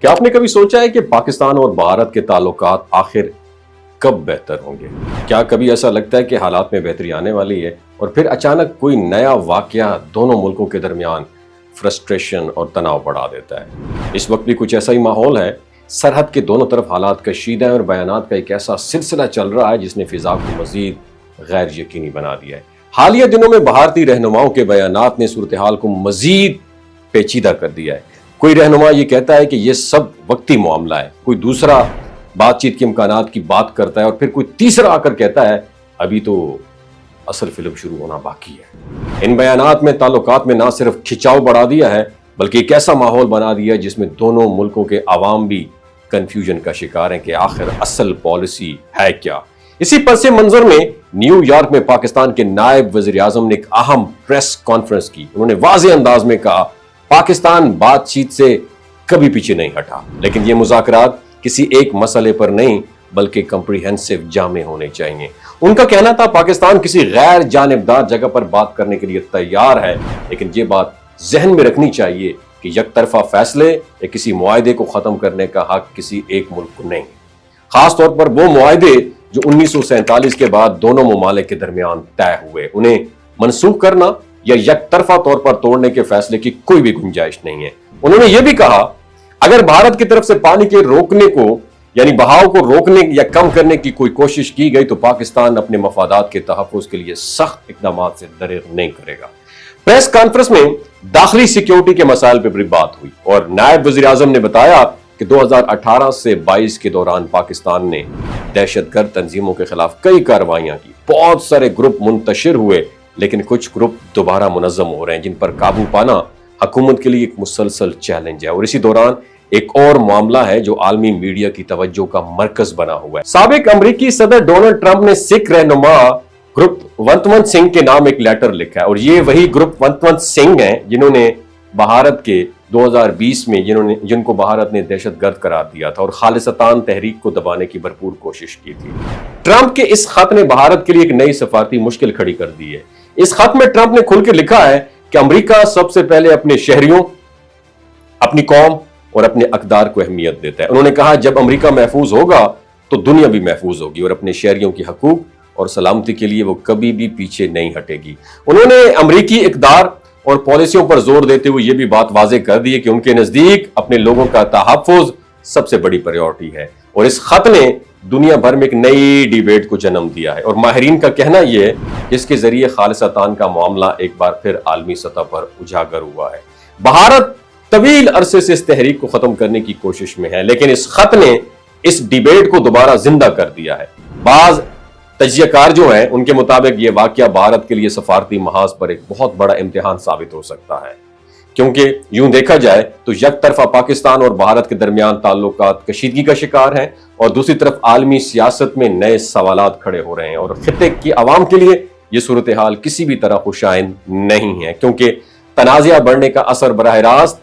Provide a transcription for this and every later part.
क्या आपने कभी सोचा है कि पाकिस्तान और भारत के ताल्लुकात आखिर कब बेहतर होंगे? क्या कभी ऐसा लगता है कि हालात में बेहतरी आने वाली है और फिर अचानक कोई नया वाकया दोनों मुल्कों के दरमियान फ्रस्ट्रेशन और तनाव बढ़ा देता है? इस वक्त भी कुछ ऐसा ही माहौल है। सरहद के दोनों तरफ हालात कशीदा है और बयानात का एक ऐसा सिलसिला चल रहा है जिसने फिजा को मजीद गैर यकीनी बना दिया है। हालिया दिनों में भारतीय रहनुमाओं के बयानात ने सूरत हाल को मजीद पेचीदा कर दिया है। कोई रहनुमा ये कहता है कि ये सब वक्ती मामला है, कोई दूसरा बातचीत के इम्कानात की बात करता है और फिर कोई तीसरा आकर कहता है अभी तो असल फिल्म शुरू होना बाकी है। इन बयानात में ताल्लुकात में ना सिर्फ खिंचाव बढ़ा दिया है बल्कि एक ऐसा माहौल बना दिया है जिसमें दोनों मुल्कों के अवाम भी कंफ्यूजन का शिकार हैं कि आखिर असल पॉलिसी है क्या। इसी पस मंजर में न्यूयॉर्क में पाकिस्तान के नायब वजीर आजम ने एक अहम प्रेस कॉन्फ्रेंस की। उन्होंने वाज़ेह अंदाज में कहा पाकिस्तान बातचीत से कभी पीछे नहीं हटा, लेकिन ये मुज़ाकरात किसी एक मसले पर नहीं बल्कि कम्प्रिहेंसिव जामे होने चाहिए। उनका कहना था पाकिस्तान किसी गैर जानिबदार जगह पर बात करने के लिए तैयार है, लेकिन ये बात जहन में रखनी चाहिए कि यकतरफा फैसले या किसी मुआहदे को खत्म करने का हक किसी एक मुल्क को नहीं, खास तौर पर वो मुआहदे जो 1947 के बाद दोनों ममालिक के दरमियान तय हुए, उन्हें मनसूख करना या यकतरफा तौर पर तोड़ने के फैसले की कोई भी गुंजाइश नहीं है। उन्होंने यह भी कहा अगर भारत की तरफ से पानी के रोकने को यानी बहाव को रोकने या कम करने की कोई कोशिश की गई तो पाकिस्तान अपने मफादात के तहफ़्फ़ुज़ के लिए सख्त इक़दाम से दरेग नहीं करेगा। प्रेस कॉन्फ्रेंस में दाखिली सिक्योरिटी के मसाइल पर भी बात हुई और नायब वज़ीर आज़म ने बताया कि 2018 से 22 के दौरान पाकिस्तान ने दहशतगर्द तंजीमों के खिलाफ कई कार्रवाइयां की। बहुत सारे ग्रुप मुंतशिर हुए, लेकिन कुछ ग्रुप दोबारा मुनज़्ज़म हो रहे हैं जिन पर काबू पाना हुकूमत के लिए एक मुसलसल चैलेंज है। और इसी दौरान एक और मामला है जो आलमी मीडिया की तवज्जो का मरकज बना हुआ है। साबिक अमरीकी सदर डोनाल्ड ट्रंप ने सिख रहनुमा ग्रुप वंतवंत सिंह के नाम एक लेटर लिखा है और ये वही ग्रुप वंतवंत सिंह हैं जिन्होंने भारत के 2020 में जिनको भारत ने दहशतगर्द करार दिया था और खालिस्तान तहरीक को दबाने की भरपूर कोशिश की थी। ट्रंप के इस खत ने भारत के लिए एक नई सफारती मुश्किल खड़ी कर दी है। इस खत में ट्रंप ने खुल के लिखा है कि अमेरिका सबसे पहले अपने शहरियों, अपनी कौम और अपने अकदार को अहमियत देता है। उन्होंने कहा जब अमेरिका महफूज होगा तो दुनिया भी महफूज होगी और अपने शहरियों की हकूक और सलामती के लिए वो कभी भी पीछे नहीं हटेगी। उन्होंने अमेरिकी इकदार और पॉलिसियों पर जोर देते हुए ये भी बात वाजे कर दी है कि उनके नजदीक अपने लोगों का तहफ़्फ़ुज़ सबसे बड़ी प्रायोरिटी है। और इस खत ने दुनिया भर में एक नई डिबेट को जन्म दिया है और माहिरीन का कहना यह है जिसके जरिए खालिस्तान का मामला एक बार फिर आलमी सतह पर उजागर हुआ है। भारत तवील अरसे से इस तहरीक को खत्म करने की कोशिश में है, लेकिन इस खत ने इस डिबेट को दोबारा जिंदा कर दिया है। बाज तज्जियाकार जो हैं उनके मुताबिक ये वाकया भारत के लिए सफारती महाज पर एक बहुत बड़ा इम्तिहान साबित हो सकता है, क्योंकि यूं देखा जाए तो यकतरफा पाकिस्तान और भारत के दरमियान ताल्लुकात कशीदगी का शिकार हैं और दूसरी तरफ आलमी सियासत में नए सवालात खड़े हो रहे हैं और खित्ते की आवाम के लिए ये सूरत हाल किसी भी तरह खुशाइन नहीं है, क्योंकि तनाज़ा बढ़ने का असर बराह रास्त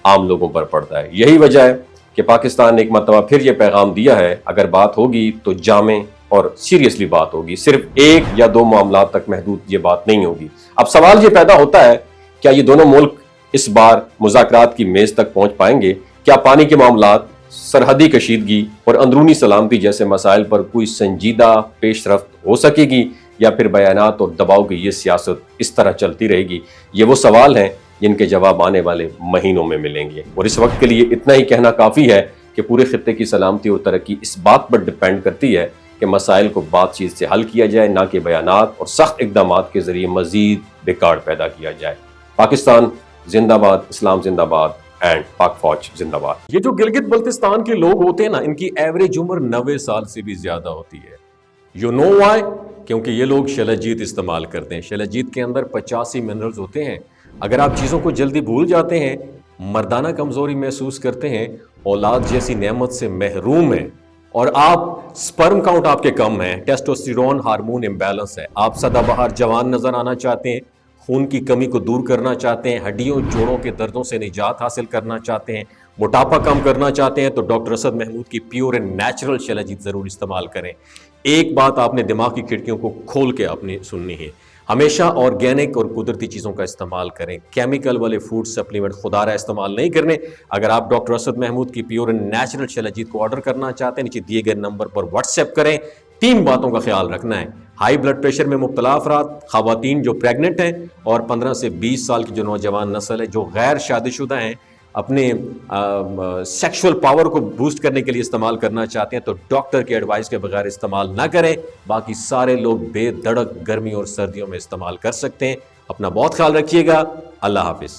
आम लोगों पर पड़ता है। यही वजह है कि पाकिस्तान ने एक मरतबा फिर यह पैगाम दिया है अगर बात होगी तो जामे और सीरियसली बात होगी, सिर्फ एक या दो मामला तक महदूद ये बात नहीं होगी। अब सवाल ये पैदा होता है क्या ये दोनों मुल्क इस बार मुज़ाकरात की मेज तक पहुंच पाएंगे? क्या पानी के मामलात, सरहदी कशीदगी और अंदरूनी सलामती जैसे मसाइल पर कोई संजीदा पेशरफ्त हो सकेगी या फिर बयानात और दबाव की ये सियासत इस तरह चलती रहेगी? ये वो सवाल हैं जिनके जवाब आने वाले महीनों में मिलेंगे और इस वक्त के लिए इतना ही कहना काफ़ी है कि पूरे खित्ते की सलामती और तरक्की इस बात पर डिपेंड करती है कि मसाइल को बातचीत से हल किया जाए, ना कि बयानात और सख्त इक़दाम के जरिए मजीद बिगाड़ पैदा किया जाए। पाकिस्तान जिंदाबाद, इस्लाम जिंदाबाद एंड पाक फौज जिंदाबाद। ये जो गिलगित बल्तिस्तान के लोग होते हैं ना, इनकी एवरेज उम्र 90 साल से भी ज्यादा होती है। You know why? क्योंकि ये लोग शलजीत इस्तेमाल करते हैं। शलजीत के अंदर 85 मिनरल्स होते हैं। अगर आप चीज़ों को जल्दी भूल जाते हैं, मर्दाना कमजोरी महसूस करते हैं, औलाद जैसी नेमत से महरूम हैं और आप स्पर्म काउंट आपके कम है, टेस्टोस्टेरोन हार्मोन इम्बैलेंस है, आप सदाबहार जवान नजर आना चाहते हैं, खून की कमी को दूर करना चाहते हैं, हड्डियों जोड़ों के दर्दों से निजात हासिल करना चाहते हैं, मोटापा कम करना चाहते हैं, तो डॉक्टर असद महमूद की प्योर एंड नेचुरल शलजीत ज़रूर इस्तेमाल करें। एक बात आपने दिमाग की खिड़कियों को खोल के आपने सुननी है, ہمیشہ آرگینک اور قدرتی چیزوں کا استعمال کریں، کیمیکل والے فوڈ سپلیمنٹ خدا رہا استعمال نہیں کرنے۔ اگر آپ ڈاکٹر اسد محمود کی پیور اینڈ نیچرل شلجیت کو آرڈر کرنا چاہتے ہیں، نیچے دیے گئے نمبر پر واٹس ایپ کریں۔ 3 باتوں کا خیال رکھنا ہے: ہائی بلڈ پریشر میں مبتلا افراد، خواتین جو پریگننٹ ہیں، اور 15 سے 20 سال کی جو نوجوان نسل ہے جو غیر شادی شدہ ہیں، اپنے سیکشول پاور کو بوسٹ کرنے کے لیے استعمال کرنا چاہتے ہیں تو ڈاکٹر کے ایڈوائس کے بغیر استعمال نہ کریں۔ باقی سارے لوگ بے دھڑک گرمی اور سردیوں میں استعمال کر سکتے ہیں۔ اپنا بہت خیال رکھیے گا۔ اللہ حافظ۔